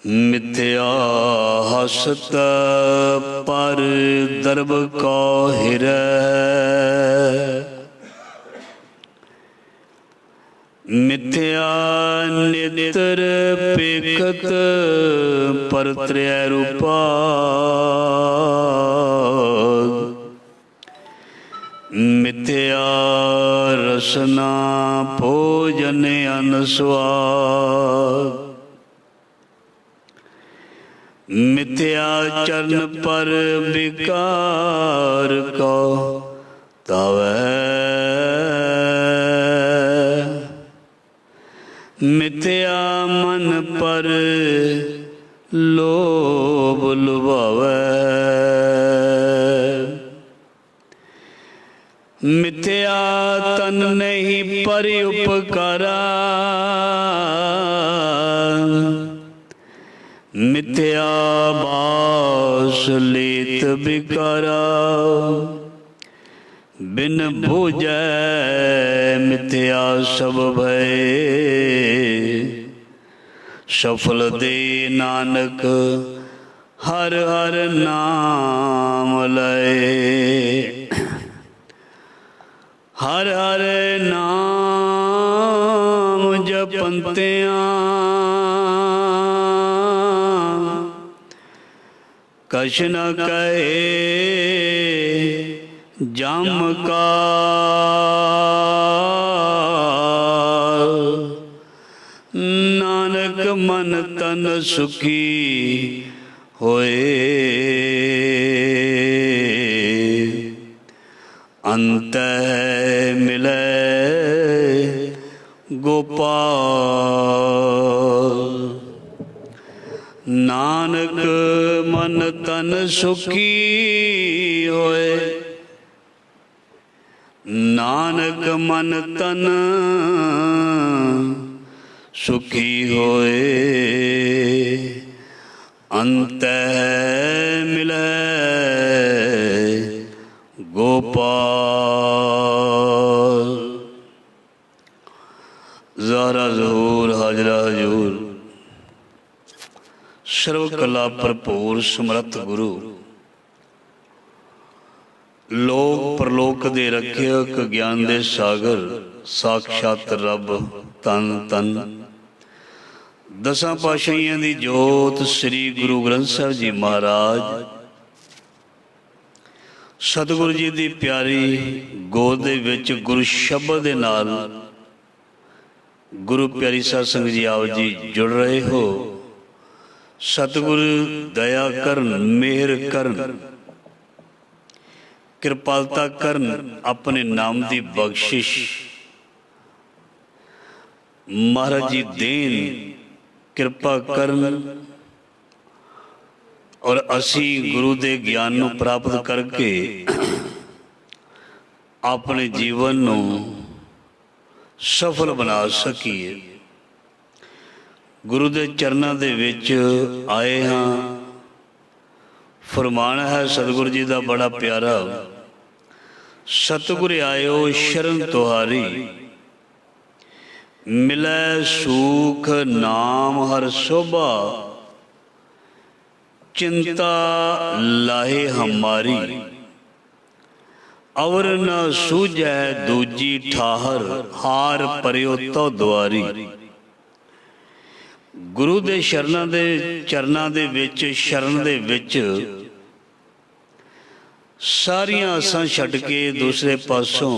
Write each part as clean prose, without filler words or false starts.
मिथ्या हसत पर दर्ब को हिरै, मिथ्या नेत्र पेखत पर त्रै रूपा, मिथ्या रसना भोजन अनुस्वाद, मिथ्या चरण पर विकार को तवै, मिथ्या मन पर लोभ लुभावै, मिथ्या तन नहीं पर उपकारा, मिथ्या बास लेत बिकारा, बिन भोजै मिथ्या सब भय, सफल दे नानक हर हर नाम लय, हर हर नाम जपंतियां कछ न कहे जम का, नानक मन तन सुखी होए, अंत मिले गोपाल, नानक मन तन सुखी होए, नानक मन तन सुखी होए, अंत मिले गोपाल। ज़ारा ज़हूर हाजरा हजूर, सर्व कला भरपूर समर्थ गुरु, लोक परलोक दे रखियक ज्ञान दे सागर, साक्षात रब तन तन, दसां पातशाहियां दी जोत श्री गुरु ग्रंथ साहिब जी महाराज, सतगुरु जी दी प्यारी गोद दे विच गुरु शब्द दे नाल गुरु प्यारी साध संगत जी आओ जी जुड़ रहे हो। सतगुरु दया करन, मेहर करन, कृपालता करन, अपने नाम की बख्शिश महाराज जी देन, कृपा करन, और असी गुरु दे ज्ञान नूं प्राप्त करके अपने जीवन नूं सफल बना सकीए। गुरु दे चरनां दे विच आए हाँ। फरमान है सतगुरु जी का बड़ा प्यारा, सतगुर आयो शरण तुहारी, मिलै सूख नाम हर शोभा, चिंता लाहे हमारी, अवर न सूझै दूजी ठाहर, हार परियो तो द्वारी। गुरु दे शरणा दे चरनां दे विच, शरण दे विच सारियां आसां छड्ड के दूसरे पासों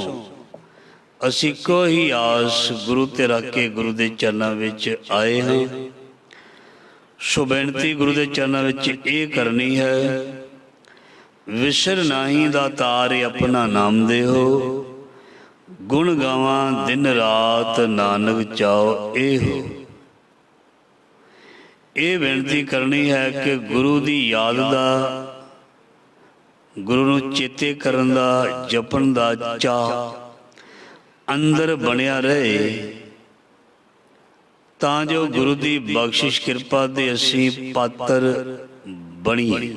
असी कोई आस गुरु ते रख के गुरु दे चरनां विच आए हैं। सो बेनती गुरु दे चरनां विच ये करनी है, विसर नाही दातार अपना नाम दे हो, गुण गावां दिन रात नानक चाओ ए हो। ये बेनती करनी है कि गुरु की याद का, गुरु नूं चेते करन दा, जपन दा चाह अंदर बनिया रहे, तां जो गुरु की बख्शिश कृपा दे असीं पात्र बणीए।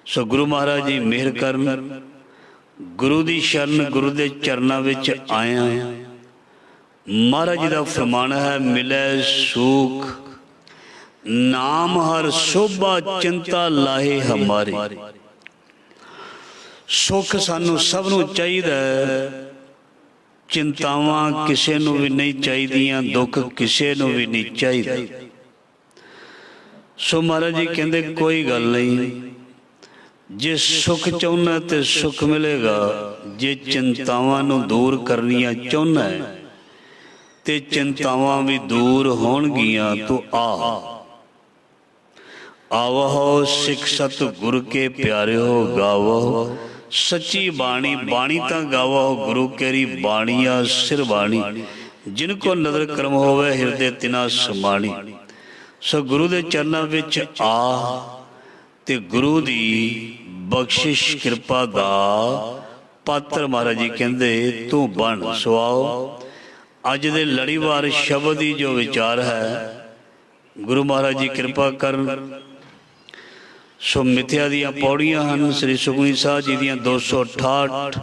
सो गुरु महाराज जी मेहर करन, गुरु की शरण गुरु के चरणों विच आया। महाराज जी का फरमान है, मिले सूख नाम हर शोभा चिंता लाहे हमारी। सुख सानू सब नू चाहिदा, चिंतावां किसे नू भी नहीं चाहिदियां, दुख किसे नू भी नहीं चाहिदा। सो महाराज जी कहंदे कोई गल नहीं, जे सुख चाहुंदा ते सुख मिलेगा, जे चिंतावां नू दूर करनियां चाहुंदा है ते चिंतावां भी दूर होणगियां। तो आवहो सिख सत गुरु के प्यारे हो, गावो सच्ची बाणी। बाणी तां गावो गुरु केरी बाणिया सिर बाणी। जिनको नदर करम होवे हिरदे तिना समाणी। सो गुरु दे चरनां विच ते गुरु दी बख्शिश किरपा दा पात्र महाराज जी कहंदे तू बन। सो आओ अज दे लड़ीवार शब्द ही जो विचार है, गुरु महाराज जी किरपा करन। सो मिथ्या दियां पौड़ियां हन श्री सुखमनी साहब जी दियां 268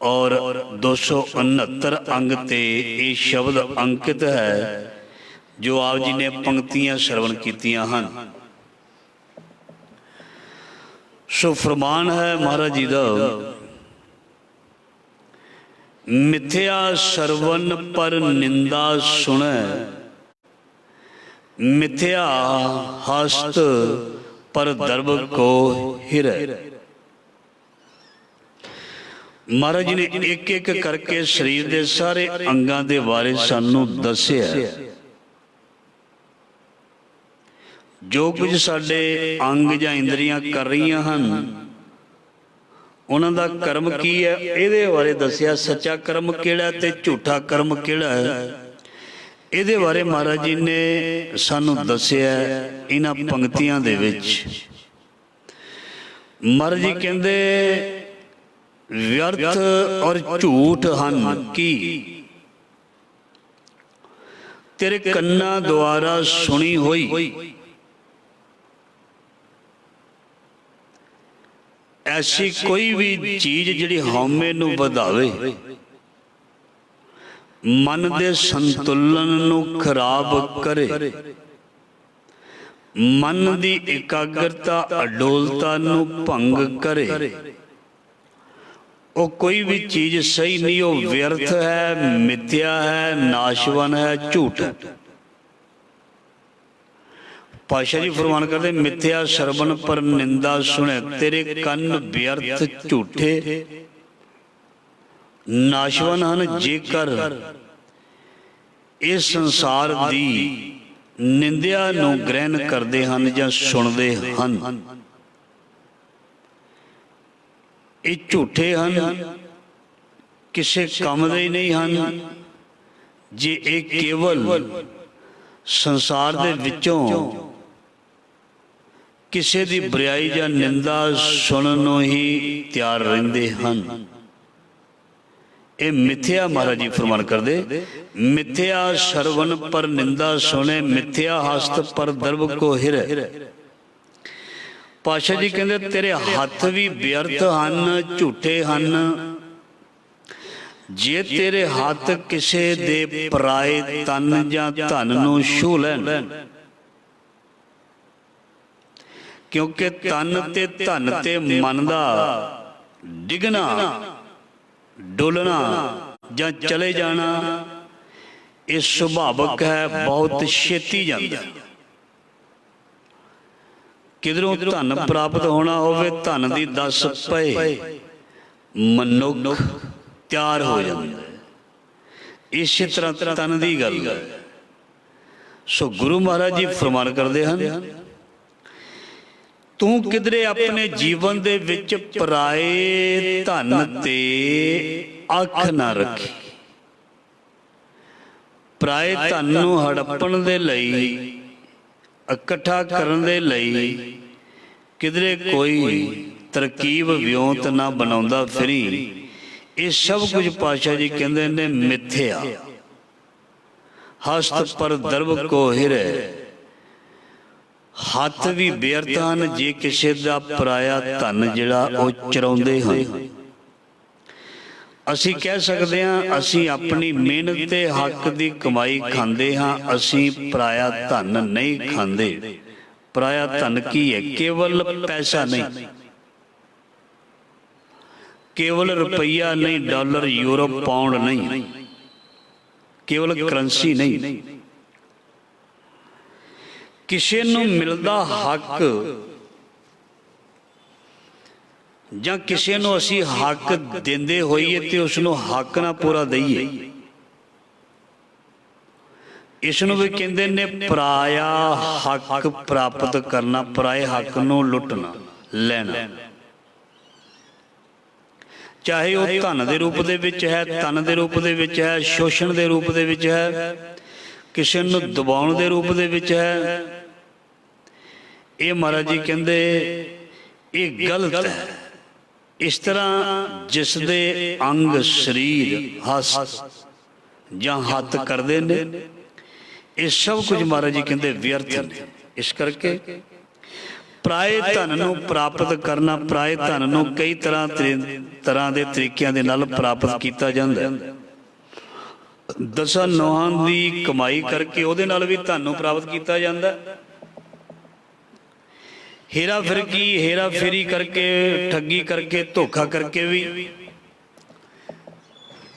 और 269 अंग ते ये शब्द अंकित है जो आप जी ने पंक्तियां श्रवण कीतियां हन। सो फरमान है महाराज जी दा, मिथ्या सरवन पर निंदा सुने, मिथ्या हस्त पर दर्ब को हिरै। महाराज जी ने एक एक करके शरीर के सारे अंगां दे बारे सानू दस्सिया। जो कुछ साडे अंग जां इंद्रियां कर रहीआं हन, उन्हां दा कर्म की है इहदे बारे दस्सिया। सच्चा कर्म किहड़ा ते झूठा कर्म किहड़ा है, इहदे बारे महाराज जी ने सानू दस्सिया इन्हां पंक्तियां दे विच। महाराज जी कहंदे व्यर्थ और झूठ हन की तेरे कन्ना द्वारा सुनी होई, ऐसी कोई भी चीज जिहड़ी हौमे नू वधावे, मन दे संतुलन नू खराब करे, मन दी एकाग्रता अडोलता नू भंग करे, वो कोई भी चीज सही नहीं, वो व्यर्थ है, मिथ्या है, नाशवन है, झूठ है। पातशाह जी फरमान करते मिथ्या श्रवण पर निंदा सुने, तेरे कन व्यर्थ झूठे नाशवन हन, जेकर इस संसार दी निंदिया नू ग्रहण करते हैं जां सुनते हैं। ये झूठे हन, किसे काम दे नहीं हन, जे एक केवल संसार दे विचों किसी दी बुराई या निंदा सुननों ही तैयार रहिंदे हन। ये मिथ्या महाराज जी फरमान कर दे, मिथ्या श्रवण पर निंदा सुने, मिथ्या हस्त पर दर्ब को हिरै। पातशाह जी कहंदे तेरे हथ भी व्यर्थ हन, झूठे हन, जे तेरे हाथ किसे दे पराए तन जां धन नू छू लैन। क्योंकि तन ते धन ते मन दा डिगना डोलना जां चले जाना ये सुभावक है, बहुत छेती जांदा। किधरों धन प्राप्त होना होवे, धन दी दस पए मनुख तैयार हो जाता है। इस तरह तन दी गल है। सो गुरु महाराज जी फरमान करते हैं, तू किधरे अपने जीवन दे विच पराए धन ते अख ना रखी। पराए धन नू हड़पण दे लई, इकट्ठा करन दे लई किधरे कोई तरकीब व्योंत ना बनाउंदा फिरी। ये सब कुछ पातशाह जी कहंदे ने मिथ्या। हस्त पर दर्ब को हिरै, हथ भी बेअर्थ हन, जे किसी का पराया धन जिहड़ा वो चराउंदे हन। ਅਸੀਂ ਕਹਿ ਸਕਦੇ ਹਾਂ ਅਸੀਂ ਆਪਣੀ ਮਿਹਨਤ ਤੇ ਹੱਕ ਦੀ ਕਮਾਈ ਖਾਂਦੇ ਹਾਂ, ਅਸੀਂ ਪਰਾਇਆ ਧਨ ਨਹੀਂ ਖਾਂਦੇ। ਪਰਾਇਆ ਧਨ ਕੀ ਹੈ? ਕੇਵਲ ਪੈਸਾ ਨਹੀਂ, ਕੇਵਲ ਰੁਪਈਆ ਨਹੀਂ, ਡਾਲਰ, ਯੂਰੋ, ਪਾਉਂਡ ਨਹੀਂ, ਕੇਵਲ ਕਰੰਸੀ ਨਹੀਂ। ਕਿਸੇ ਨੂੰ ਮਿਲਦਾ ਹੱਕ ਜਾਂ ਕਿਸੇ ਨੂੰ ਅਸੀਂ ਹੱਕ ਦਿੰਦੇ ਹੋਈਏ ਤੇ ਉਸ ਨੂੰ ਹੱਕ ਨਾ ਪੂਰਾ ਦਈਏ, ਇਸ ਨੂੰ ਵੀ ਕਹਿੰਦੇ ਨੇ ਪਰਾਇਆ ਹੱਕ ਪ੍ਰਾਪਤ ਕਰਨਾ, ਪਰਾਏ ਹੱਕ ਨੂੰ ਲੁੱਟਣਾ, ਲੈਣਾ। ਚਾਹੇ ਉਹ ਧਨ ਦੇ ਰੂਪ ਦੇ ਵਿੱਚ ਹੈ, ਤਨ ਦੇ ਰੂਪ ਦੇ ਵਿੱਚ ਹੈ, ਸ਼ੋਸ਼ਣ ਦੇ ਰੂਪ ਦੇ ਵਿੱਚ ਹੈ, ਕਿਸੇ ਨੂੰ ਦਬਾਉਣ ਦੇ ਰੂਪ ਦੇ ਵਿੱਚ ਹੈ। ਇਹ ਮਹਾਰਾਜ ਜੀ ਕਹਿੰਦੇ ਇਹ ਗਲਤ ਹੈ। ਇਸ ਤਰ੍ਹਾਂ ਜਿਸ ਦੇ ਅੰਗ ਸਰੀਰ ਹੱਸ ਜਾਂ ਹੱਥ ਕਰਦੇ ਨੇ, ਇਹ ਸਭ ਕੁਝ ਮਹਾਰਾਜ ਜੀ ਕਹਿੰਦੇ ਵਿਅਰਥ ਨੇ। ਇਸ ਕਰਕੇ ਪਰਾਏ ਧਨ ਨੂੰ ਪ੍ਰਾਪਤ ਕਰਨਾ, ਪਰਾਏ ਧਨ ਨੂੰ ਕਈ ਤਰ੍ਹਾਂ ਦੇ ਤਰੀਕਿਆਂ ਦੇ ਨਾਲ ਪ੍ਰਾਪਤ ਕੀਤਾ ਜਾਂਦਾ ਹੈ। ਦਸਾਂ ਨੋਹਾਂ ਦੀ ਕਮਾਈ ਕਰਕੇ ਉਹਦੇ ਨਾਲ ਵੀ ਧਨ ਨੂੰ ਪ੍ਰਾਪਤ ਕੀਤਾ ਜਾਂਦਾ। ਹੇਰਾ ਫੇਰੀ ਕਰਕੇ, ਠੱਗੀ ਕਰਕੇ, ਧੋਖਾ ਕਰਕੇ ਵੀ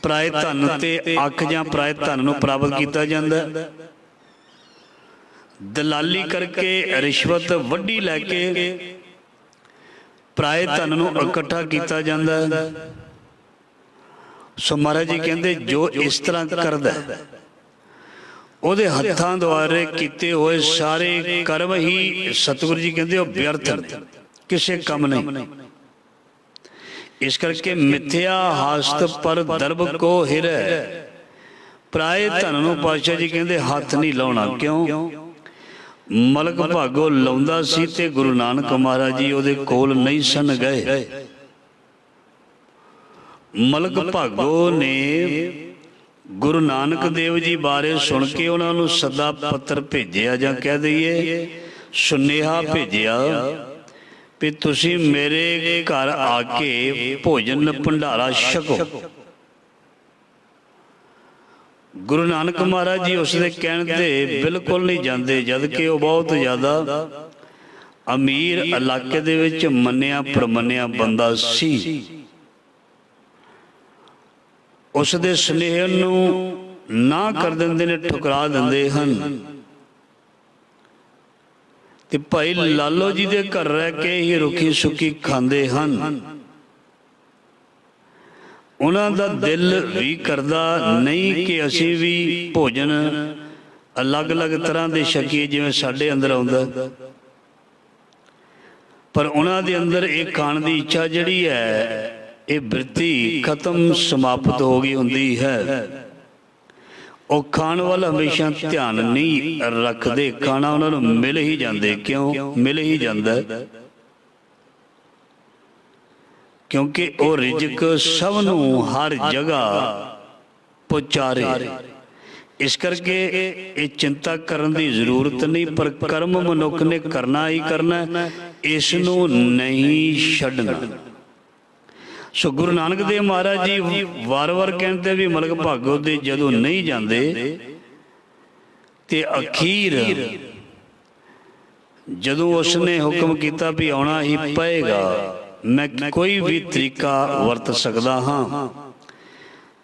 ਪਰਾਏ ਧਨ ਤੇ ਅੱਖ ਜਾਂ ਪਰਾਏ ਧਨ ਨੂੰ ਪ੍ਰਾਪਤ ਕੀਤਾ ਜਾਂਦਾ। ਦਲਾਲੀ ਕਰਕੇ, ਰਿਸ਼ਵਤ ਵੱਡੀ ਲੈ ਕੇ ਪਰਾਏ ਧਨ ਨੂੰ ਇਕੱਠਾ ਕੀਤਾ ਜਾਂਦਾ। ਸੋ ਮਹਾਰਾਜ ਜੀ ਕਹਿੰਦੇ ਜੋ ਇਸ ਤਰ੍ਹਾਂ ਕਰਦਾ ਉਹਦੇ ਹੱਥਾਂ ਦੁਆਰੇ ਕੀਤੇ ਹੋਏ ਸਾਰੇ ਕਰਮ ਹੀ ਸਤਿਗੁਰੂ ਜੀ ਕਹਿੰਦੇ ਉਹ ਵਿਅਰਥ ਨੇ, ਕਿਸੇ ਕੰਮ ਨਹੀਂ। ਇਸ ਕਰਕੇ ਮਿਥਿਆ ਹਾਸਤ ਪਰ ਦਰਬ ਕੋ ਹਿਰੈ, ਪਰਾਏ ਧਨ ਨੂੰ ਪਾਤਸ਼ਾਹ ਜੀ ਕਹਿੰਦੇ ਹੱਥ ਨਹੀਂ ਲਾਉਣਾ। ਕਿਉਂ? ਮਲਕ ਭਾਗੋ ਲਾਉਂਦਾ ਸੀ ਤੇ ਗੁਰੂ ਨਾਨਕ ਮਹਾਰਾਜ ਜੀ ਉਹਦੇ ਕੋਲ ਨਹੀਂ ਸਨ ਗਏ। ਮਲਕ ਭਾਗੋ ਨੇ ਗੁਰੂ ਨਾਨਕ ਦੇਵ ਜੀ ਬਾਰੇ ਸੁਣ ਕੇ ਉਹਨਾਂ ਨੂੰ ਸੱਦਾ ਪੱਤਰ ਭੇਜਿਆ, ਜਾਂ ਕਹਿ ਦਈਏ ਸੁਨੇਹਾ ਭੇਜਿਆ ਵੀ ਤੁਸੀਂ ਮੇਰੇ ਘਰ ਆ ਕੇ ਭੋਜਨ ਭੰਡਾਰਾ ਛਕੋ। ਗੁਰੂ ਨਾਨਕ ਮਹਾਰਾਜ ਜੀ ਉਸ ਦੇ ਕਹਿਣ ਤੇ ਬਿਲਕੁਲ ਨਹੀਂ ਜਾਂਦੇ, ਜਦ ਕਿ ਉਹ ਬਹੁਤ ਜ਼ਿਆਦਾ ਅਮੀਰ ਇਲਾਕੇ ਦੇ ਵਿੱਚ ਮੰਨਿਆ ਪ੍ਰਮੰਨਿਆ ਬੰਦਾ ਸੀ। ਉਸ ਦੇ ਸੁਨੇਹੇ ਨੂੰ ਨਾ ਕਰ ਦਿੰਦੇ ਨੇ, ਠੁਕਰਾ ਦਿੰਦੇ ਹਨ। ਤੇ ਭਾਈ ਲਾਲੋ ਜੀ ਦੇ ਘਰ ਰਹਿ ਕੇ ਹੀ ਰੁੱਖੀ ਸੁੱਕੀ ਖਾਂਦੇ ਹਨ। ਉਹਨਾਂ ਦਾ ਦਿਲ ਵੀ ਕਰਦਾ ਨਹੀਂ ਕਿ ਅਸੀਂ ਵੀ ਭੋਜਨ ਅਲੱਗ-ਅਲੱਗ ਤਰ੍ਹਾਂ ਦੇ ਛਕੀਏ ਜਿਵੇਂ ਸਾਡੇ ਅੰਦਰ ਆਉਂਦਾ, ਪਰ ਉਹਨਾਂ ਦੇ ਅੰਦਰ ਇਹ ਖਾਣ ਦੀ ਇੱਛਾ ਜਿਹੜੀ ਹੈ, ਇਹ ਬਿਰਤੀ ਖਤਮ ਸਮਾਪਤ ਹੋ ਗਈ ਹੁੰਦੀ ਹੈ। ਉਹ ਖਾਣ ਵੱਲ ਹਮੇਸ਼ਾ ਧਿਆਨ ਨਹੀਂ ਰੱਖਦੇ, ਖਾਣਾ ਉਹਨਾਂ ਨੂੰ ਮਿਲ ਹੀ ਜਾਂਦੇ। ਕਿਉਂ ਮਿਲ ਹੀ ਜਾਂਦਾ? ਕਿਉਂਕਿ ਉਹ ਰਿਜ਼ਕ ਸਭ ਨੂੰ ਹਰ ਜਗ੍ਹਾ ਪਹੁੰਚਾ ਰਿਹਾ। ਇਸ ਕਰਕੇ ਇਹ ਚਿੰਤਾ ਕਰਨ ਦੀ ਜ਼ਰੂਰਤ ਨਹੀਂ, ਪਰ ਕਰਮ ਮਨੁੱਖ ਨੇ ਕਰਨਾ ਹੀ ਕਰਨਾ, ਇਸ ਨੂੰ ਨਹੀਂ ਛੱਡਣਾ। ਸੋ ਗੁਰੂ ਨਾਨਕ ਦੇਵ ਮਹਾਰਾਜ ਜੀ ਵਾਰ-ਵਾਰ ਕਹਿੰਦੇ ਵੀ ਮਲਕ ਭਾਗੋ ਦੇ ਜਦੋਂ ਨਹੀਂ ਜਾਂਦੇ ਤੇ ਅਖੀਰ ਜਦੋਂ ਉਸਨੇ ਹੁਕਮ ਕੀਤਾ ਵੀ ਆਉਣਾ ਹੀ ਪਏਗਾ, ਮੈਂ ਕੋਈ ਵੀ ਤਰੀਕਾ ਵਰਤ ਸਕਦਾ ਹਾਂ,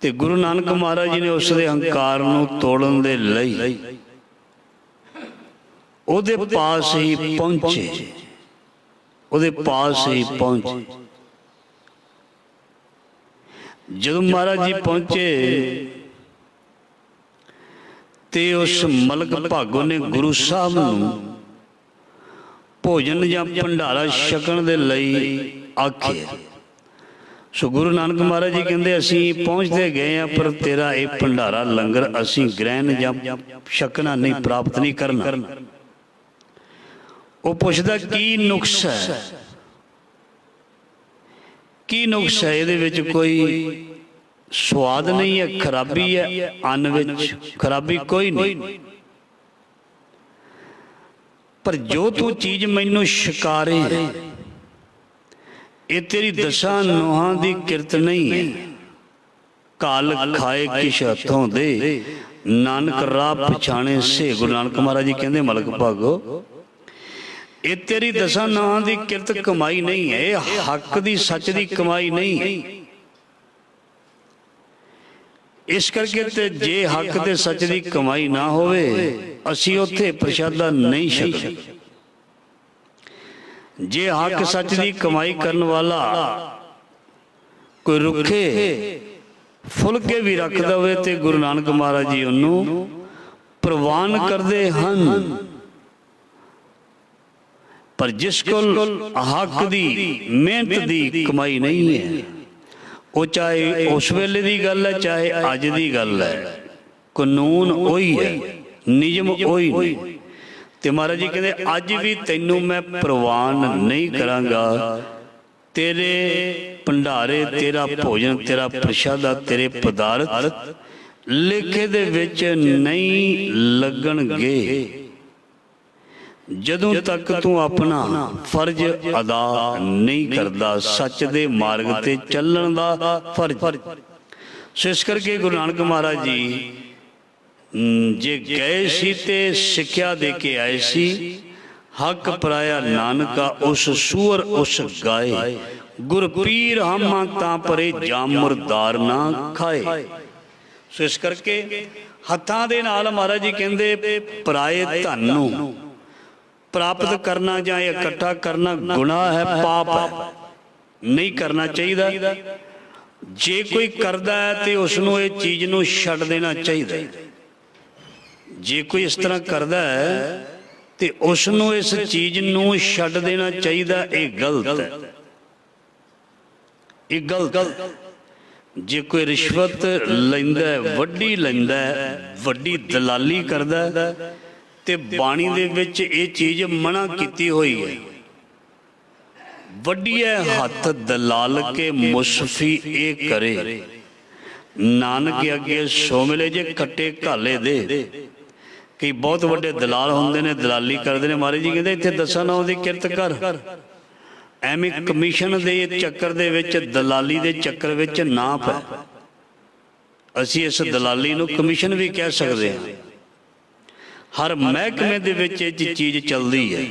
ਤੇ ਗੁਰੂ ਨਾਨਕ ਮਹਾਰਾਜ ਜੀ ਨੇ ਉਸ ਦੇ ਹੰਕਾਰ ਨੂੰ ਤੋੜਨ ਦੇ ਲਈ ਉਹਦੇ ਪਾਸ ਹੀ ਪਹੁੰਚੇ, ਉਹਦੇ ਪਾਸ ਹੀ ਪਹੁੰਚੇ। ਜਦੋਂ ਮਹਾਰਾਜ ਜੀ ਪਹੁੰਚੇ ਤੇ ਉਸ ਮਲਕ ਭਾਗੋ ਨੇ ਗੁਰੂ ਸਾਹਿਬ ਨੂੰ ਭੋਜਨ ਜਾਂ ਭੰਡਾਰਾ ਛਕਣ ਦੇ ਲਈ ਆਖਿਆ। ਸੋ ਗੁਰੂ ਨਾਨਕ ਮਹਾਰਾਜ ਜੀ ਕਹਿੰਦੇ ਅਸੀਂ ਪਹੁੰਚਦੇ ਗਏ ਹਾਂ, ਪਰ ਤੇਰਾ ਇਹ ਭੰਡਾਰਾ ਲੰਗਰ ਅਸੀਂ ਗ੍ਰਹਿਣ ਜਾਂ ਛਕਣਾ ਨਹੀਂ, ਪ੍ਰਾਪਤ ਨਹੀਂ ਕਰਨਾ। ਉਹ ਪੁੱਛਦਾ ਕੀ ਨੁਕਸ ਹੈ, ਕੀ ਨੁਕਸ ਹੈ? ਇਹਦੇ ਵਿੱਚ ਕੋਈ ਸਵਾਦ ਨਹੀਂ ਹੈ, ਖਰਾਬੀ ਹੈ ਅੰਨ ਵਿੱਚ? ਖਰਾਬੀ ਕੋਈ ਨਹੀਂ, ਪਰ ਜੋ ਤੂੰ ਚੀਜ਼ ਮੈਨੂੰ ਛਕਾਰੇ ਇਹ ਤੇਰੀ ਦਸਾਂ ਨੋਹਾਂ ਦੀ ਕਿਰਤ ਨਹੀਂ ਹੈ। काल खाए किश हथों दे, नानक राह पछाणे से। गुरु नानक महाराज जी कहते मलक भागो, ये तेरी दसां नां दी किरत कमाई नहीं है, हक दी सच दी कमाई नहीं है। इस करके ते जे हक ते सच दी कमाई ना होवे, असी उत्थे प्रशादा नहीं छकदे। जे हक सच दी कमाई करन वाला कोई रुखे फुलके भी रख दवे ते गुरु नानक महाराज जी उन्होंने प्रवान करते हैं। पर जिस को हक दी मेहनत दी कमाई नहीं है, वो चाहे उस वेले दी गल है चाहे अज दी गल है, कानून उही है, नियम उही ने। ते महाराज जी कहते अज भी तैनू मैं प्रवान नहीं करांगा, तेरे भंडारे, तेरा भोजन, तेरा प्रशादा, तेरे पदार्थ लेखे दे विच नहीं लगणगे जदों तक तू अपना फर्ज अदा नहीं करदा, सच दे मार्ग ते चलण दा फर्ज। सो इस करके गुरु नानक महाराज जी जे गए सी ते सिक्ख्या दे के आए सी, हक पराया नानका उस सूअर उस गाए, गुर पीर हम तां परे जाम मुरदार ना खाए। सो इस करके हत्थां दे नाल महाराज जी कहंदे पराए धन नूं प्राप्त करना या इकट्ठा करना गुनाह है, पाप है, नहीं करना चाहिए। जे कोई करदा है तो उसनूं ये चीज़ नूं छड्ड देना चाहिए। जे कोई इस तरह करदा है तो उसनूं इस चीज़ नूं छड्ड देना चाहिए। ये गलत है, ये गलत। जे कोई रिश्वत लैंदा है, वड्डी लैंदा है, वड्डी दलाली करदा है ते बाणी दे विच ये चीज़ मना कीती हुई है। वड्डी है हथ दलाल के मुसफी ए करे, नानक अगे सो मिले जे खट्टे घाले दे। कई बहुत वड्डे दलाल होंदे ने, दलाली करदे ने। महाराज जी कहते इत्थे दसां नां दी किरत कर, एवें कमीशन दे चक्कर दे विच, दलाली दे चक्कर विच ना पै। असीं इस दलाली नूं कमीशन भी कह सकदे हां। हर महकमे दे विच ये चीज़ चलती है।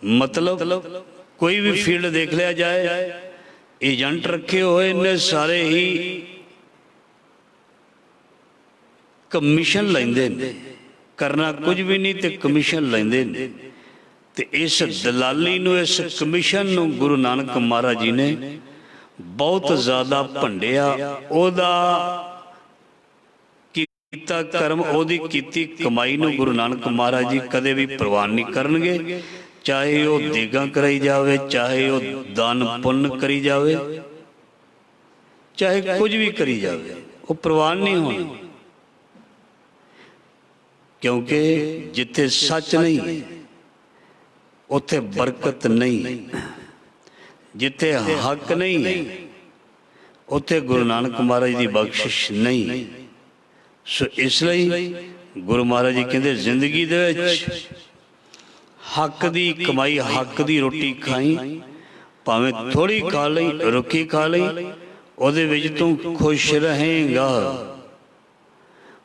मतलब कोई भी फील्ड देख लिया जाए, एजेंट रखे हुए ने सारे ही कमीशन लैंदे ने, करना कुछ भी नहीं तो कमीशन लैंदे ने। ते इस दलाली नूं, इस कमीशन नूं गुरु नानक महाराज जी ने बहुत ज़्यादा भंडिया। ओदा कीता कर्म, ओदी कीती कमाई नूं गुरु नानक महाराज जी कदे भी प्रवान नहीं करनगे। चाहे वो देगां कराई जावे, चाहे वो दान पुण्य करी जावे, चाहे कुछ भी करी जावे, वो प्रवान नहीं होना। क्योंकि जिथे सच नहीं उत्थे बरकत नहीं, जिथे हक नहीं उत्थे गुरु नानक महाराज की बख्शिश नहीं। सो इसलिए गुरु महाराज जी कहते जिंदगी दे विच हक दी कमाई, हक दी रोटी खाई, भावें थोड़ी खा लई, रुखी खा लई, उहदे विच तू खुश रहेगा।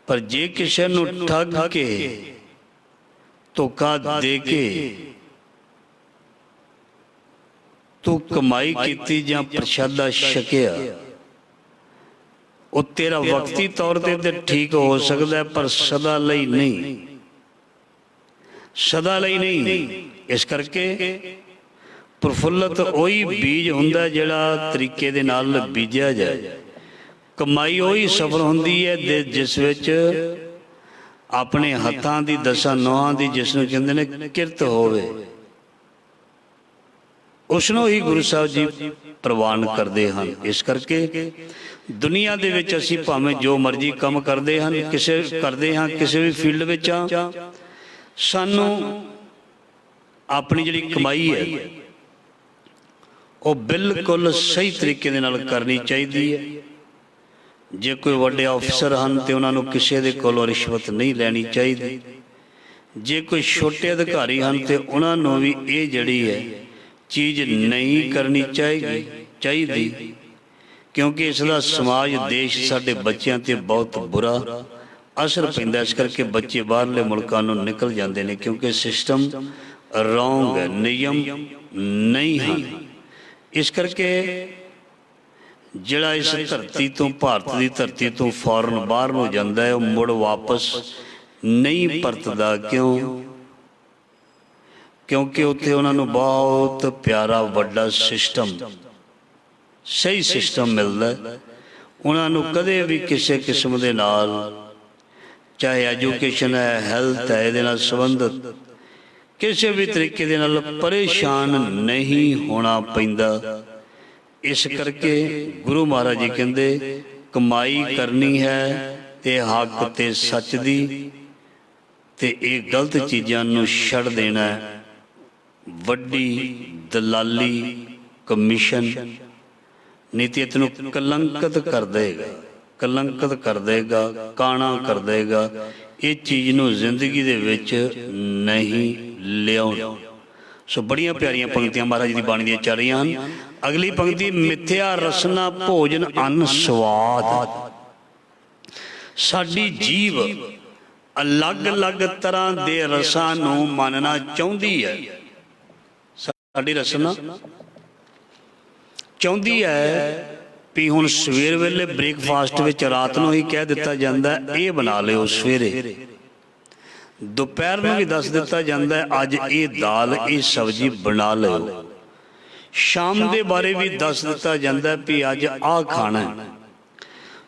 पर जे किसी नूं ठग के, धोखा दे के तू कमाई कीती जां प्रशादा छकिया, वो तेरा वक्ती तौर पर ठीक हो सकता है, पर सदा लई नहीं, सदा लई नहीं। इस करके प्रफुल्लत वही बीज हुंदा जिहड़ा तरीके दे नाल बीजिया जाए। कमाई वही सफल हुंदी है जिस विच अपने हत्थां दी, दसां नौहां दी, जिसनूं कहंदे ने किरत होवे, उसनों ही गुरु साहब जी प्रवान करते हैं। इस करके दुनिया दे विच असीं भावें जो मर्जी काम करते हैं, किसी भी फील्ड विच सानू अपनी जिहड़ी कमाई है वो बिल्कुल सही तरीके दे नाल करनी चाहिए है। जे कोई वड्डे अफसर हैं तो उन्होंने किसी दे कोलों रिश्वत नहीं लैनी चाहिए। जे कोई छोटे अधिकारी हैं तो उन्होंने भी ये जड़ी है चीज़ नहीं करनी चाहिए। क्योंकि इसका समाज देश साडे बच्चों ते बहुत बुरा असर पैंदा। इस करके बच्चे बाहरले मुल्कां नूं निकल जाते हैं, क्योंकि सिस्टम रॉन्ग है, नियम नहीं हैं। इस करके जिहड़ा इस धरती तो, भारत की धरती तो फॉरन बाहर हो जाता है, वह मुड़ वापस नहीं परतदा। क्यों? क्योंकि उत्थे उन्होंने बहुत प्यारा वड्डा सिस्टम, सही सिस्टम मिलता है। उन्होंने कदे भी किसी किस्म के नाल, चाहे एजुकेशन है, हैल्थ है, ये संबंधित किसी भी तरीके दे नाल परेशान नहीं होना पैंदा। इस करके गुरु महाराज जी कहते कमाई करनी है ते हक ते सच दी, ते ये गलत चीज़ों नूं छड़ देना है। वड्डी दलाली कमीशन नीति इतनों कलंकित कर देगा, कलंकित कर देगा, काना कर देगा। ये चीज़ नूं जिंदगी दे विच नहीं लियाउणा। सो बड़ियां प्यारियां पंक्तियां महाराज जी दी बाणी दी चल रही हैं। अगली पंक्ति, मिथ्या रसना भोजन अन्न स्वाद। साडी जीव अलग अलग तरह के रसां नूं मानना चाहुंदी है। साडी रसना चाहुंदी है भी हुण सवेर वेले ब्रेकफास्ट विच रात नूं ही कह दिता जाता है ये बना लिओ सवेरे, दोपहर में भी दस दिता जाता है अज ये दाल ये सब्जी बना लो, शाम के बारे भी दस दिता जाता है भी अज आ खाना है।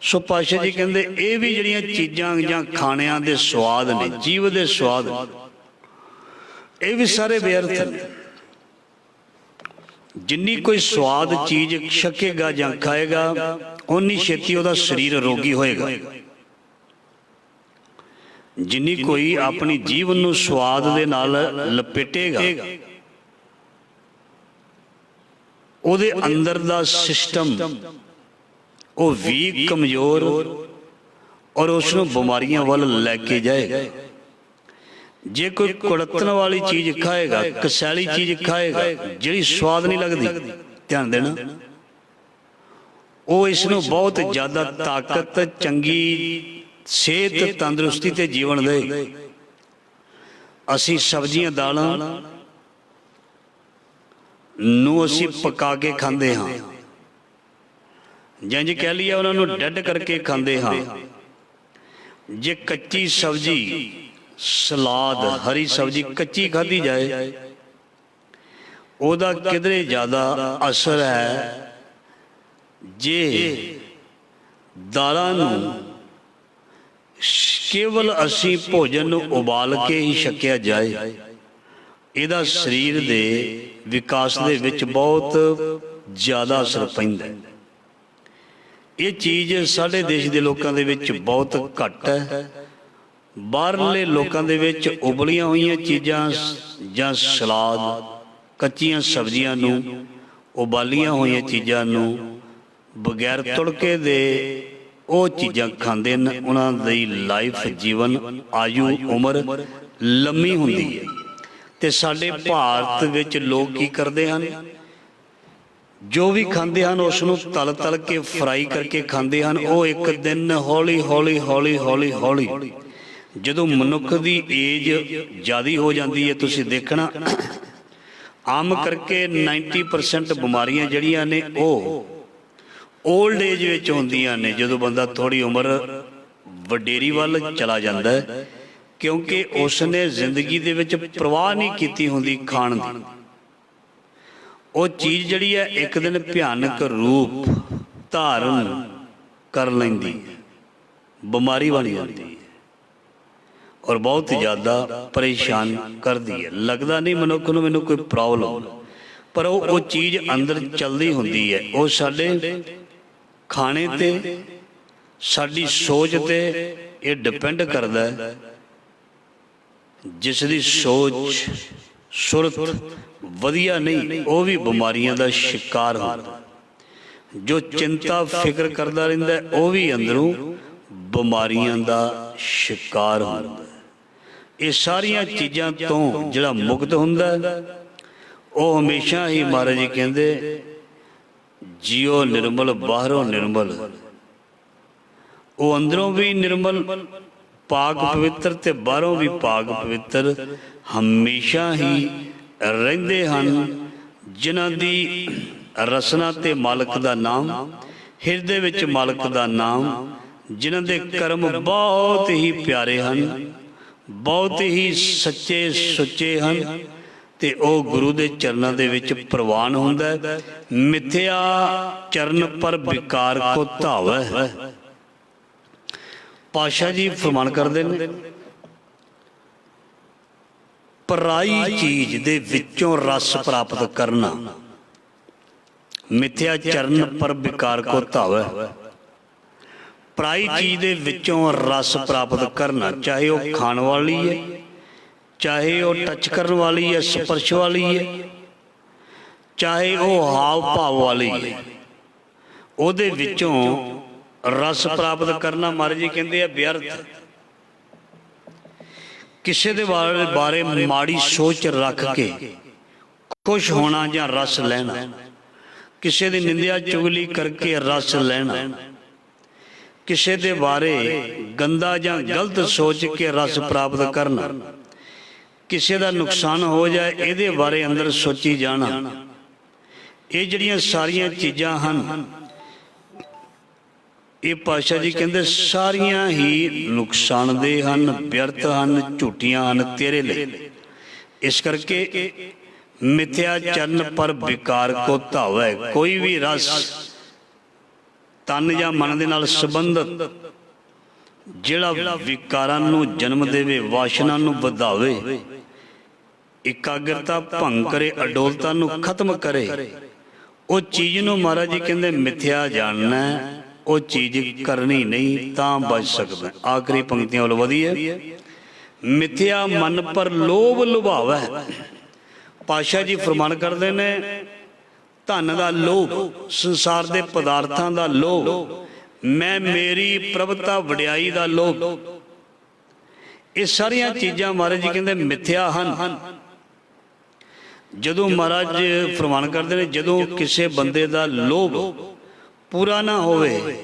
सो पातशाह जी कहते ये भी जिहड़ियां चीज़ां जां खाणियां दे स्वाद ने, जीव दे स्वाद, ये भी सारे व्यर्थ ने। जिन्नी कोई स्वाद चीज़ छकेगा जां खाएगा उन्नी छेती उहदा शरीर रोगी होएगा। जिन्नी कोई अपनी जीवन नूं स्वाद दे नाल लपेटेगा, उहदे अंदर दा सिस्टम वो वीक कमजोर और उसनूं बीमारियां वल लैके जाएगा। जे कोई कुड़तन वाली चीज़ खाएगा, कसैली चीज़ खाएगा जिहड़ी स्वाद नहीं लगती, ध्यान देना, वो इसनूं बहुत ज़्यादा ताकत, चंगी सेहत, तंदुरुस्ती ते जीवन दे। असी सब्जियां दालां नूं असी पका के खांदे हाँ, जंज कह लिया उन्होंने डेड करके खांदे हाँ। जे कच्ची सब्जी, सलाद, हरी सब्जी कच्ची खाधी जाए, ओदा किधरे ज़्यादा असर है। जे दालां नूं केवल असी भोजन उबाल के ही छकिया जाए, इहदा शरीर दे विकास दे विच बहुत ज़्यादा असर पैंदा है। ये चीज़ साडे देश के लोगों के विच बहुत घट है। बाहरले लोगों के विच उबलियां हुई चीज़ां जां सलाद, कच्चियां सब्जियां नूं, उबालियां हुई चीज़ां नूं बगैर तुड़के दे वो चीज़ां खांदे न। उन्हां दी लाइफ, जीवन, आयु, उम्र लम्मी हुंदी है। ते साडे भारत विच लोग की करदे हन, जो भी खांदे हैं उसनूं तल तल के फ्राई करके खांदे हैं। वो एक दिन हौली हौली हौली हौली हौली जदों मनुख की एज ज़्यादा हो जाती है, तुसीं देखना आम करके 90% बीमारियां जिहड़ियां ने वो ओल्ड एज विच होंदियां ने, जदों बंदा थोड़ी उम्र वडेरी वाल चला जाता है, क्योंकि उसने जिंदगी दे विच परवाह नहीं कीती हुंदी खाण दी। वो चीज़ जिहड़ी है एक दिन भयानक रूप धारण कर लैंदी, बीमारी बन जाती है और बहुत ज़्यादा परेशान कर दी है। लगता नहीं मनुख नूं मैनूं कोई प्रॉब्लम, पर वो चीज़ अंदर चलती होंदी है। वो साडे खाने ते, साडी सोच ते ये डिपेंड करता है। जिस दी सोच सुरत वधिया नहीं, वो भी बीमारियां दा शिकार होता। जो चिंता फिक्र करता रहिंदा है वो भी अंदरों बीमारियां दा शिकार होता। ये सारिया चीज़ां तो जिहड़ा मुक्त हुंदा है, वो हमेशा ही महाराज जी कहंदे ਜਿਉ ਨਿਰਮਲ ਬਾਹਰੋਂ ਨਿਰਮਲ, ਉਹ ਅੰਦਰੋਂ ਵੀ ਨਿਰਮਲ ਪਾਕ ਪਵਿੱਤਰ ਤੇ ਬਾਹਰੋਂ ਵੀ ਪਾਕ ਪਵਿੱਤਰ ਹਮੇਸ਼ਾ ਹੀ ਰਹਿੰਦੇ ਹਨ, ਜਿਨ੍ਹਾਂ ਦੀ ਰਸਨਾ ਤੇ ਮਾਲਕ ਦਾ ਨਾਮ, ਹਿਰਦੇ ਵਿੱਚ ਮਾਲਕ ਦਾ ਨਾਮ, ਜਿਨ੍ਹਾਂ ਦੇ ਕਰਮ ਬਹੁਤ ਹੀ ਪਿਆਰੇ ਹਨ, ਬਹੁਤ ਹੀ ਸੱਚੇ ਸੁੱਚੇ ਹਨ, ਤੇ ਉਹ ਗੁਰੂ ਦੇ ਚਰਨਾਂ ਦੇ ਵਿੱਚ ਪ੍ਰਵਾਨ ਹੁੰਦਾ ਹੈ। ਮਿਥਿਆ ਚਰਨ ਪਰ ਵਿਕਾਰ ਕੋ ਧਾਵੈ। ਪਾਤਸ਼ਾਹ ਜੀ ਫਰਮਾਨ ਕਰਦੇ ਨੇ, ਪਰਾਈ ਚੀਜ਼ ਦੇ ਵਿੱਚੋਂ ਰਸ ਪ੍ਰਾਪਤ ਕਰਨਾ, ਮਿਥਿਆ ਚਰਨ ਪਰ ਵਿਕਾਰ ਕੋ ਧਾਵੈ। ਪਰਾਈ ਚੀਜ਼ ਦੇ ਵਿੱਚੋਂ ਰਸ ਪ੍ਰਾਪਤ ਕਰਨਾ, ਚਾਹੇ ਉਹ ਖਾਣ ਵਾਲੀ ਹੈ, ਚਾਹੇ ਉਹ ਟੱਚ ਕਰਨ ਵਾਲੀ ਹੈ, ਸਪਰਸ਼ ਵਾਲੀ ਹੈ, ਚਾਹੇ ਉਹ ਹਾਵ ਭਾਵ ਵਾਲੀ ਹੈ, ਉਹਦੇ ਵਿੱਚੋਂ ਰਸ ਪ੍ਰਾਪਤ ਕਰਨਾ ਮਹਾਰਾਜ ਜੀ ਕਹਿੰਦੇ ਆ ਵਿਅਰਥ। ਕਿਸੇ ਦੇ ਬਾਰੇ ਮਾੜੀ ਸੋਚ ਰੱਖ ਕੇ ਖੁਸ਼ ਹੋਣਾ ਜਾਂ ਰਸ ਲੈਣਾ, ਕਿਸੇ ਦੀ ਨਿੰਦਿਆ ਚੁਗਲੀ ਕਰਕੇ ਰਸ ਲੈਣਾ, ਕਿਸੇ ਦੇ ਬਾਰੇ ਗੰਦਾ ਜਾਂ ਗਲਤ ਸੋਚ ਕੇ ਰਸ ਪ੍ਰਾਪਤ ਕਰਨਾ, ਕਿਸੇ ਦਾ ਨੁਕਸਾਨ ਹੋ ਜਾਏ ਇਹਦੇ ਬਾਰੇ ਅੰਦਰ ਸੋਚੀ ਜਾਣਾ, ਇਹ ਜਿਹੜੀਆਂ ਸਾਰੀਆਂ ਚੀਜ਼ਾਂ ਹਨ, ਇਹ ਪਾਤਸ਼ਾਹ ਜੀ ਕਹਿੰਦੇ ਸਾਰੀਆਂ ਹੀ ਨੁਕਸਾਨਦੇਹ ਹਨ, ਵਿਅਰਥ ਹਨ, ਝੂਠੀਆਂ ਹਨ ਤੇਰੇ ਲਈ। ਇਸ ਕਰਕੇ ਮਿਥਿਆ ਚਰਨ ਪਰ ਵਿਕਾਰ ਕੋ ਧਾਵੈ। ਕੋਈ ਵੀ ਰਸ ਤਨ ਜਾਂ ਮਨ ਦੇ ਨਾਲ ਸੰਬੰਧਿਤ ਜਿਹੜਾ ਵਿਕਾਰਾਂ ਨੂੰ ਜਨਮ ਦੇਵੇ, ਵਾਸ਼ਨਾ ਨੂੰ ਵਧਾਵੇ, ਇਕਾਗਰਤਾ ਭੰਗ ਕਰੇ, ਅਡੋਲਤਾ ਨੂੰ ਖਤਮ ਕਰੇ, ਉਹ ਚੀਜ਼ ਨੂੰ ਮਹਾਰਾਜ ਜੀ ਕਹਿੰਦੇ ਮਿਥਿਆ ਜਾਣਨਾ, ਉਹ ਚੀਜ਼ ਕਰਨੀ ਨਹੀਂ ਤਾਂ ਬਚ ਸਕਦਾ। ਆਖਰੀ ਪੰਕਤੀਆਂ ਵੱਲ ਵਧੀਏ। ਮਿਥਿਆ ਮਨ ਪਰ ਲੋਭ ਲੁਭਾਵੈ। ਪਾਤਸ਼ਾਹ ਜੀ ਫਰਮਾਨ ਕਰਦੇ ਨੇ, ਧਨ ਦਾ ਲੋਭ, ਸੰਸਾਰ ਦੇ ਪਦਾਰਥਾਂ ਦਾ ਲੋਭ, ਮੈਂ ਮੇਰੀ ਪ੍ਰਭਤਾ ਵਡਿਆਈ ਦਾ ਲੋਭ, ਇਹ ਸਾਰੀਆਂ ਚੀਜ਼ਾਂ ਮਹਾਰਾਜ ਜੀ ਕਹਿੰਦੇ ਮਿਥਿਆ ਹਨ। ਜਦੋਂ ਮਹਾਰਾਜ ਫਰਮਾਨ ਕਰਦੇ ਨੇ, ਜਦੋਂ ਕਿਸੇ ਬੰਦੇ ਦਾ ਲੋਭ ਪੂਰਾ ਨਾ ਹੋਵੇ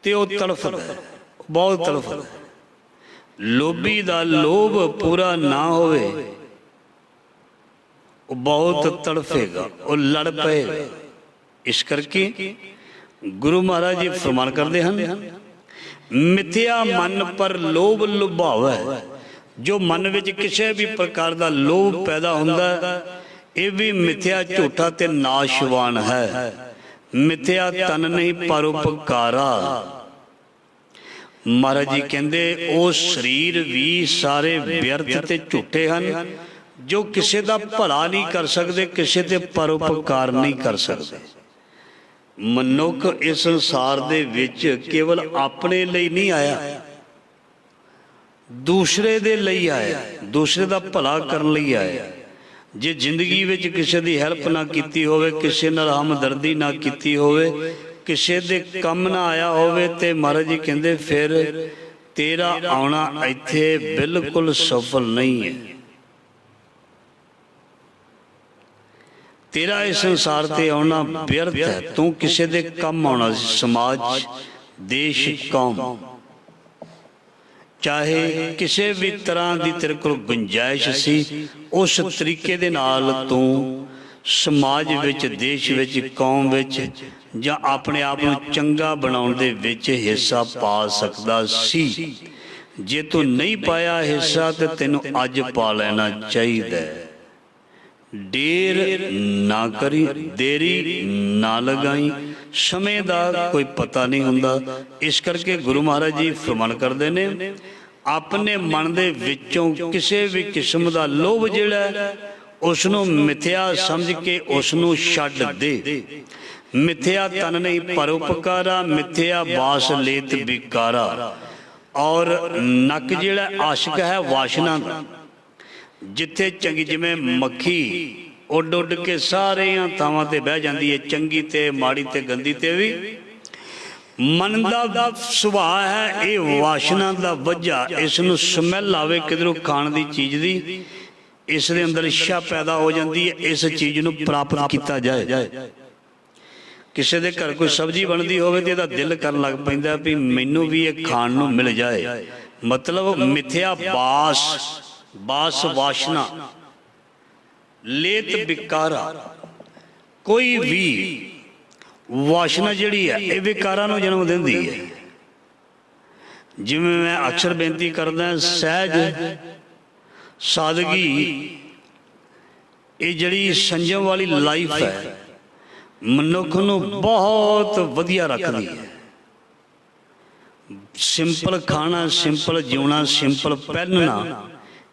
ਤੇ ਉਹ ਤੜਫਦਾ, ਬਹੁਤ ਤੜਫਦਾ। ਲੋਭੀ ਦਾ ਲੋਭ ਪੂਰਾ ਨਾ ਹੋਵੇ, ਉਹ ਬਹੁਤ ਤੜਫੇਗਾ, ਉਹ ਲੜ ਪਏਗਾ। ਇਸ ਕਰਕੇ ਗੁਰੂ ਮਹਾਰਾਜ ਜੀ ਫਰਮਾਨ ਕਰਦੇ ਹਨ, ਮਿਥਿਆ ਮਨ ਪਰ ਲੋਭ ਲੁਭਾਵੈ। ਜੋ ਮਨ ਵਿੱਚ ਕਿਸੇ ਵੀ ਪ੍ਰਕਾਰ ਦਾ ਲੋਭ ਪੈਦਾ ਹੁੰਦਾ, ਇਹ ਵੀ ਮਿਥਿਆ, ਝੂਠਾ ਤੇ ਨਾਸ਼ਵਾਨ ਹੈ। ਮਿਥਿਆ ਤਨ ਨਹੀਂ ਪਰਉਪਕਾਰਾ। ਮਹਾਰਾਜ ਜੀ ਕਹਿੰਦੇ ਉਹ ਸਰੀਰ ਵੀ ਸਾਰੇ ਵਿਅਰਥ ਤੇ ਝੂਠੇ ਹਨ, ਜੋ ਕਿਸੇ ਦਾ ਭਲਾ ਨਹੀਂ ਕਰ ਸਕਦੇ, ਕਿਸੇ ਤੇ ਪਰਉਪਕਾਰ ਨਹੀਂ ਕਰ ਸਕਦੇ। ਮਨੁੱਖ ਇਸ ਸੰਸਾਰ ਦੇ ਵਿੱਚ ਕੇਵਲ ਆਪਣੇ ਲਈ ਨਹੀਂ ਆਇਆ, ਦੂਸਰੇ ਦੇ ਲਈ ਆਇਆ, ਦੂਸਰੇ ਦਾ ਭਲਾ ਕਰਨ ਲਈ ਆਇਆ। ਜੇ ਜ਼ਿੰਦਗੀ ਵਿੱਚ ਕਿਸੇ ਦੀ ਹੈਲਪ ਨਾ ਕੀਤੀ ਹੋਵੇ, ਕਿਸੇ ਨਾਲ ਹਮਦਰਦੀ ਨਾ ਕੀਤੀ ਹੋਵੇ, ਕਿਸੇ ਦੇ ਕੰਮ ਨਾ ਆਇਆ ਹੋਵੇ, ਤੇ ਮਹਾਰਾਜ ਜੀ ਕਹਿੰਦੇ ਫਿਰ ਤੇਰਾ ਆਉਣਾ ਇੱਥੇ ਬਿਲਕੁਲ ਸਫਲ ਨਹੀਂ ਹੈ। ਤੇਰਾ ਇਸ ਸੰਸਾਰ ਤੇ ਆਉਣਾ ਵਿਅਰਥ ਹੈ। ਤੂੰ ਕਿਸੇ ਦੇ ਕੰਮ ਆਉਣਾ ਸੀ, ਸਮਾਜ, ਦੇਸ਼, ਕੌਮ, ਚਾਹੇ ਕਿਸੇ ਵੀ ਤਰ੍ਹਾਂ ਦੀ ਤੇਰੇ ਕੋਲ ਗੁੰਜਾਇਸ਼ ਸੀ, ਉਸ ਤਰੀਕੇ ਦੇ ਨਾਲ ਤੂੰ ਸਮਾਜ ਵਿੱਚ, ਦੇਸ਼ ਵਿੱਚ, ਕੌਮ ਵਿੱਚ ਜਾਂ ਆਪਣੇ ਆਪ ਨੂੰ ਚੰਗਾ ਬਣਾਉਣ ਦੇ ਵਿੱਚ ਹਿੱਸਾ ਪਾ ਸਕਦਾ ਸੀ। ਜੇ ਤੂੰ ਨਹੀਂ ਪਾਇਆ ਹਿੱਸਾ ਤੇ ਤੈਨੂੰ ਅੱਜ ਪਾ ਲੈਣਾ ਚਾਹੀਦਾ ਹੈ। ਦੇਰ ਨਾ ਕਰੀ, ਦੇਰੀ ਨਾ ਲਗਾਈ, ਸਮੇਂ ਦਾ ਕੋਈ ਪਤਾ ਨਹੀਂ ਹੁੰਦਾ। ਇਸ ਕਰਕੇ ਗੁਰੂ ਮਹਾਰਾਜ ਜੀ ਫਰਮਾਨ ਕਰਦੇ ਨੇ, ਆਪਣੇ ਮਨ ਦੇ ਵਿੱਚੋਂ ਕਿਸੇ ਵੀ ਕਿਸਮ ਦਾ ਲੋਭ ਜਿਹੜਾ ਉਸ ਨੂੰ ਮਿਥਿਆ ਸਮਝ ਕੇ ਉਸ ਨੂੰ ਛੱਡ ਦੇ। ਮਿਥਿਆ ਤਨ ਨਹੀਂ ਪਰਉਪਕਾਰਾ, ਮਿਥਿਆ ਬਾਸ ਲੇਤ ਵਿਕਾਰਾ। ਔਰ ਨੱਕ ਜਿਹੜਾ ਆਸ਼ਿਕ ਹੈ ਵਾਸ਼ਨਾ ਦਾ, ਜਿੱਥੇ ਚੰਗੀ, ਜਿਵੇਂ ਮੱਖੀ ਉੱਡ ਉੱਡ ਕੇ ਸਾਰੀਆਂ ਥਾਵਾਂ ਤੇ ਬਹਿ ਜਾਂਦੀ ਹੈ, ਚੰਗੀ ਤੇ ਮਾੜੀ ਤੇ ਗੰਦੀ ਤੇ ਵੀ। ਮਨ ਦਾ ਸੁਭਾਅ ਹੈ ਇਹ ਵਾਸ਼ਨਾ ਦਾ ਵੱਜਾ, ਇਸ ਨੂੰ ਸਮੈਲ ਆਵੇ ਕਿਧਰੋਂ ਖਾਣ ਦੀ ਚੀਜ਼ ਦੀ, ਇਸ ਦੇ ਅੰਦਰ ਇੱਛਾ ਪੈਦਾ ਹੋ ਜਾਂਦੀ ਹੈ, ਇਸ ਚੀਜ਼ ਨੂੰ ਪ੍ਰਾਪਤ ਕੀਤਾ ਜਾਏ। ਕਿਸੇ ਦੇ ਘਰ ਕੋਈ ਸਬਜ਼ੀ ਬਣਦੀ ਹੋਵੇ ਤੇ ਇਹਦਾ ਦਿਲ ਕਰਨ ਲੱਗ ਪੈਂਦਾ ਵੀ ਮੈਨੂੰ ਵੀ ਇਹ ਖਾਣ ਨੂੰ ਮਿਲ ਜਾਏ। ਮਤਲਬ ਮਿਥਿਆ ਬਾਸ ਵਾਸ਼ਨਾ ਲੇਤ ਵਿਕਾਰਾ, ਕੋਈ ਵੀ ਵਾਸ਼ਨਾ ਜਿਹੜੀ ਹੈ ਇਹ ਵਿਕਾਰਾਂ ਨੂੰ ਜਨਮ ਦਿੰਦੀ ਹੈ। ਜਿਵੇਂ ਮੈਂ ਅਕਸਰ ਬੇਨਤੀ ਕਰਦਾ, ਸਹਿਜ ਸਾਦਗੀ ਇਹ ਜਿਹੜੀ ਸੰਜਮ ਵਾਲੀ ਲਾਈਫ ਹੈ ਮਨੁੱਖ ਨੂੰ ਬਹੁਤ ਵਧੀਆ ਰੱਖਦੀ ਹੈ। ਸਿੰਪਲ ਖਾਣਾ, ਸਿੰਪਲ ਜਿਉਣਾ, ਸਿੰਪਲ ਪਹਿਨਣਾ,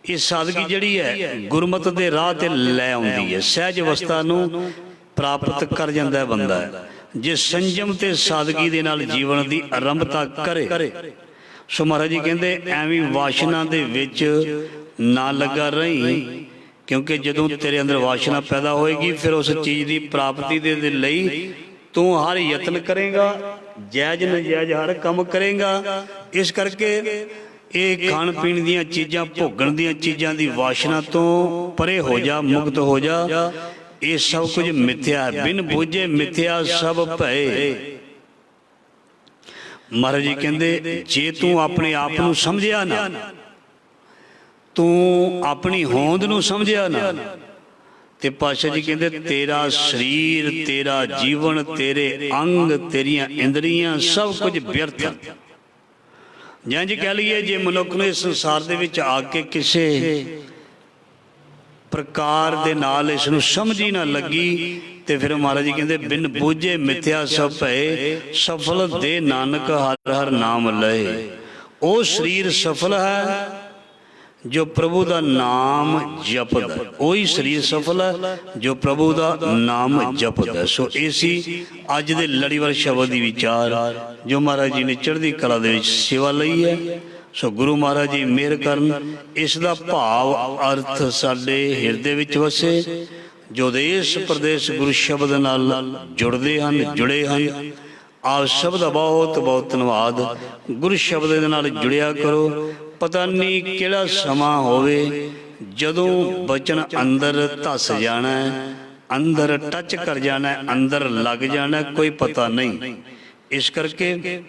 ਇਹ ਸਾਦਗੀ ਜਿਹੜੀ ਹੈ ਗੁਰਮਤ ਦੇ ਰਾਹ ਤੇ ਲੈ ਆਉਂਦੀ ਹੈ। ਸਹਿਜ ਅਵਸਥਾ ਨੂੰ ਪ੍ਰਾਪਤ ਕਰ ਜਾਂਦਾ ਹੈ ਬੰਦਾ ਜੇ ਸੰਜਮ ਤੇ ਸਾਦਗੀ ਦੇ ਨਾਲ ਜੀਵਨ ਦੀ ਆਰੰਭਤਾ ਕਰੇ। ਸੋ ਮਹਾਰਾਜ ਜੀ ਕਹਿੰਦੇ ਐਵੇਂ ਵਾਸ਼ਨਾ ਦੇ ਵਿੱਚ ਨਾ ਲੱਗਾ ਰਹੀਂ, ਕਿਉਂਕਿ ਜਦੋਂ ਤੇਰੇ ਅੰਦਰ ਵਾਸ਼ਨਾ ਪੈਦਾ ਹੋਏਗੀ ਫਿਰ ਉਸ ਚੀਜ਼ ਦੀ ਪ੍ਰਾਪਤੀ ਦੇ ਲਈ ਤੂੰ ਹਰ ਯਤਨ ਕਰੇਗਾ, ਜਾਇਜ਼ ਨਜਾਇਜ਼ ਹਰ ਕੰਮ ਕਰੇਗਾ। ਇਸ ਕਰਕੇ ਇਹ ਖਾਣ ਪੀਣ ਦੀਆਂ ਚੀਜ਼ਾਂ, ਭੋਗਣ ਦੀਆਂ ਚੀਜ਼ਾਂ ਦੀ ਵਾਸ਼ਨਾ ਤੋਂ ਪਰੇ ਹੋ ਜਾ, ਮੁਕਤ ਹੋ ਜਾ। ਇਹ ਸਭ ਕੁਝ ਮਿਥਿਆ ਹੈ, ਬਿਨ ਬੂਝੇ ਮਿਥਿਆ ਸਭ ਭਏ। ਮਹਾਰਾਜ ਜੀ ਕਹਿੰਦੇ ਜੇ ਤੂੰ ਆਪਣੇ ਆਪ ਨੂੰ ਸਮਝਿਆ ਨਾ, ਤੂੰ ਆਪਣੀ ਹੋਂਦ ਨੂੰ ਸਮਝਿਆ ਨਾ, ਤੇ ਪਾਤਸ਼ਾਹ ਜੀ ਕਹਿੰਦੇ ਤੇਰਾ ਸਰੀਰ, ਤੇਰਾ ਜੀਵਨ, ਤੇਰੇ ਅੰਗ, ਤੇਰੀਆਂ ਇੰਦਰੀਆਂ ਸਭ ਕੁਝ ਵਿਅਰਥ ਹੈ। ਜਾਂ ਜੀ ਕਹਿ ਲਈਏ ਜੇ ਮਨੁੱਖ ਨੂੰ ਇਸ ਸੰਸਾਰ ਦੇ ਵਿੱਚ ਆ ਕੇ ਕਿਸੇ ਪ੍ਰਕਾਰ ਦੇ ਨਾਲ ਇਸ ਨੂੰ ਸਮਝ ਹੀ ਨਾ ਲੱਗੀ ਤੇ ਫਿਰ ਮਹਾਰਾਜ ਜੀ ਕਹਿੰਦੇ ਬਿਨ ਬੂਝੇ ਮਿਥਿਆ ਸਭ ਭਏ, ਸਫਲ ਦੇ ਨਾਨਕ ਹਰ ਹਰ ਨਾਮ ਲਏ। ਉਹ ਸਰੀਰ ਸਫਲ ਹੈ ਜੋ ਪ੍ਰਭੂ ਦਾ ਨਾਮ ਜਪਦਾ, ਉਹੀ ਸਰੀਰ ਸਫਲ ਹੈ ਜੋ ਪ੍ਰਭੂ ਦਾ ਨਾਮ ਜਪਦਾ। ਸੋ ਇਹ ਸੀ ਅੱਜ ਦੇ ਲੜੀਵਾਰ ਸ਼ਬਦ ਦੀ ਵਿਚਾਰ ਜੋ ਮਹਾਰਾਜ ਜੀ ਨੇ ਚੜ੍ਹਦੀ ਕਲਾ ਦੇ ਵਿੱਚ ਸੇਵਾ ਲਈ ਹੈ। ਸੋ ਗੁਰੂ ਮਹਾਰਾਜ ਜੀ ਮਿਹਰ ਕਰਨ, ਇਸ ਦਾ ਭਾਵ ਅਰਥ ਸਾਡੇ ਹਿਰਦੇ ਵਿੱਚ ਵਸੇ। ਜੋ ਦੇਸ਼ ਪ੍ਰਦੇਸ਼ ਗੁਰੂ ਸ਼ਬਦ ਨਾਲ ਜੁੜਦੇ ਹਨ, ਜੁੜੇ ਹਨ, ਆਪ ਸਭ ਦਾ ਬਹੁਤ ਬਹੁਤ ਧੰਨਵਾਦ। ਗੁਰੂ ਸ਼ਬਦ ਦੇ ਨਾਲ ਜੁੜਿਆ ਕਰੋ। ਪਤਾ ਨਹੀਂ ਕਿਹੜਾ ਸਮਾਂ ਹੋਵੇ ਜਦੋਂ ਬਚਨ ਅੰਦਰ ਧੱਸ ਜਾਣਾ, ਅੰਦਰ ਟੱਚ ਕਰ ਜਾਣਾ, ਅੰਦਰ ਲੱਗ ਜਾਣਾ, ਕੋਈ ਪਤਾ ਨਹੀਂ। ਇਸ ਕਰਕੇ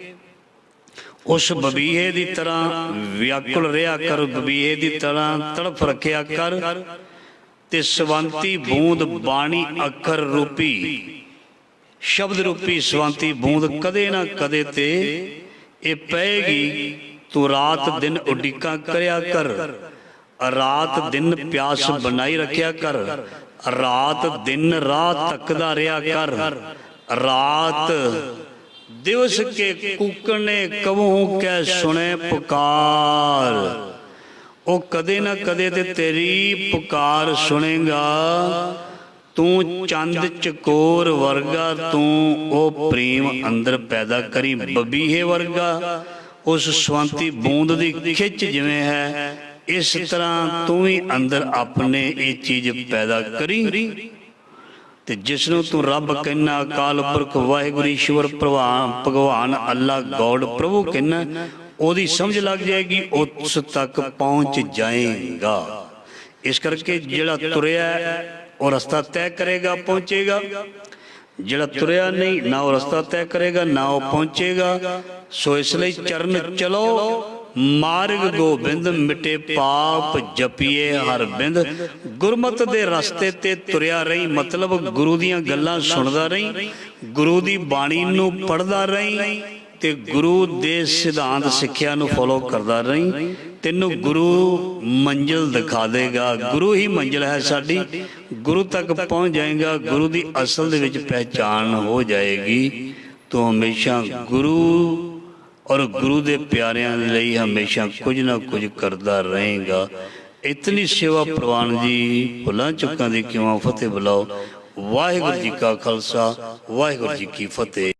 ਉਸ ਬਬੀਹੇ ਦੀ ਤਰ੍ਹਾਂ ਵਿਆਕੁਲ ਰਿਹਾ ਕਰ, ਬਬੀਹੇ ਦੀ ਤਰ੍ਹਾਂ ਤੜਫ ਰੱਖਿਆ ਕਰ, ਤੇ ਸਵੰਤੀ ਬੂੰਦ ਬਾਣੀ ਅੱਖਰ ਰੂਪੀ, ਸ਼ਬਦ ਰੂਪੀ ਸਵੰਤੀ ਬੂੰਦ ਕਦੇ ਨਾ ਕਦੇ ਤੇ ਇਹ ਪਏਗੀ। ਤੂੰ ਰਾਤ ਦਿਨ ਉਡੀਕਾਂ ਕਰਿਆ ਕਰ, ਰਾਤ ਦਿਨ ਪਿਆਸ ਬਣਾਈ ਰੱਖਿਆ ਕਰ, ਰਾਤ ਦਿਨ ਰਾਤ ਤੱਕਦਾ ਰਿਹਾ ਕਰ। ਰਾਤ ਦਿਵਸ ਕੇ ਕੂਕਣੇ ਕਵੂੰ ਕੈ ਸੁਣੇ ਪੁਕਾਰ, ਉਹ ਕਦੇ ਨਾ ਕਦੇ ਤੇ ਤੇਰੀ ਪੁਕਾਰ ਸੁਣੇਗਾ। ਤੂੰ ਚੰਦ ਚਕੋਰ ਵਰਗਾ, ਤੂੰ ਉਹ ਪ੍ਰੇਮ ਅੰਦਰ ਪੈਦਾ ਕਰੀ ਬਬੀਹੇ ਵਰਗਾ। ਉਸ ਸਵੰਤੀ ਬੂੰਦ ਦੀ ਖਿੱਚ ਜਿਵੇਂ ਹੈ, ਇਸ ਤਰ੍ਹਾਂ ਤੂੰ ਵੀ ਅੰਦਰ ਆਪਣੇ ਇਹ ਚੀਜ਼ ਪੈਦਾ ਕਰੀ। ਤੇ ਜਿਸ ਨੂੰ ਤੂੰ ਰੱਬ ਕਹਿਣਾ, ਅਕਾਲ ਪੁਰਖ ਵਾਹਿਗੁਰੂ ਈਸ਼ਵਰ ਭਗਵਾਨ ਅੱਲਾ ਗੋਡ ਪ੍ਰਭੂ ਕਹਿਣਾ, ਉਹਦੀ ਸਮਝ ਲੱਗ ਜਾਏਗੀ, ਉਸ ਤੱਕ ਪਹੁੰਚ ਜਾਏਗਾ। ਇਸ ਕਰਕੇ ਜਿਹੜਾ ਤੁਰਿਆ ਉਹ ਰਸਤਾ ਤੈਅ ਕਰੇਗਾ, ਪਹੁੰਚੇਗਾ। ਜਿਹੜਾ ਤੁਰਿਆ ਨਹੀਂ, ਨਾ ਉਹ ਰਸਤਾ ਤੈਅ ਕਰੇਗਾ, ਨਾ ਉਹ ਪਹੁੰਚੇਗਾ। ਸੋ ਇਸ ਲਈ ਚਰਨ ਚਲੋ ਮਾਰਗ ਗੋਬਿੰਦ, ਮਿਟੇ ਪਾਪ ਜਪੀਏ ਹਰ ਬਿੰਦ। ਗੁਰਮਤ ਦੇ ਰਸਤੇ ਤੇ ਤੁਰਿਆ ਰਹੀ, ਮਤਲਬ ਗੁਰੂ ਦੀਆਂ ਗੱਲਾਂ ਸੁਣਦਾ ਰਹੀ, ਗੁਰੂ ਦੀ ਬਾਣੀ ਨੂੰ ਪੜ੍ਹਦਾ ਰਹੀ, ਤੇ ਗੁਰੂ ਦੇ ਸਿਧਾਂਤ ਸਿੱਖਿਆ ਨੂੰ ਫੋਲੋ ਕਰਦਾ ਰਹੀ। ਤੈਨੂੰ ਗੁਰੂ ਮੰਜ਼ਿਲ ਦਿਖਾ ਦੇਗਾ। ਗੁਰੂ ਹੀ ਮੰਜ਼ਿਲ ਹੈ ਸਾਡੀ। ਗੁਰੂ ਤੱਕ ਪਹੁੰਚ ਜਾਏਗਾ, ਗੁਰੂ ਦੀ ਅਸਲ ਦੇ ਵਿੱਚ ਪਹਿਚਾਣ ਹੋ ਜਾਏਗੀ। ਤੂੰ ਹਮੇਸ਼ਾ ਗੁਰੂ ਔਰ ਗੁਰੂ ਦੇ ਪਿਆਰਿਆਂ ਲਈ ਹਮੇਸ਼ਾ ਕੁਝ ਨਾ ਕੁਝ ਕਰਦਾ ਰਹੇਗਾ। ਇਤਨੀ ਸੇਵਾ ਪ੍ਰਵਾਨ ਜੀ। ਭੁੱਲਾਂ ਚੁੱਕਾਂ ਦੀ ਕਿਉਂ ਫਤਿਹ ਬੁਲਾਓ। ਵਾਹਿਗੁਰੂ ਜੀ ਕਾ ਖਾਲਸਾ, ਵਾਹਿਗੁਰੂ ਜੀ ਕੀ ਫਤਿਹ।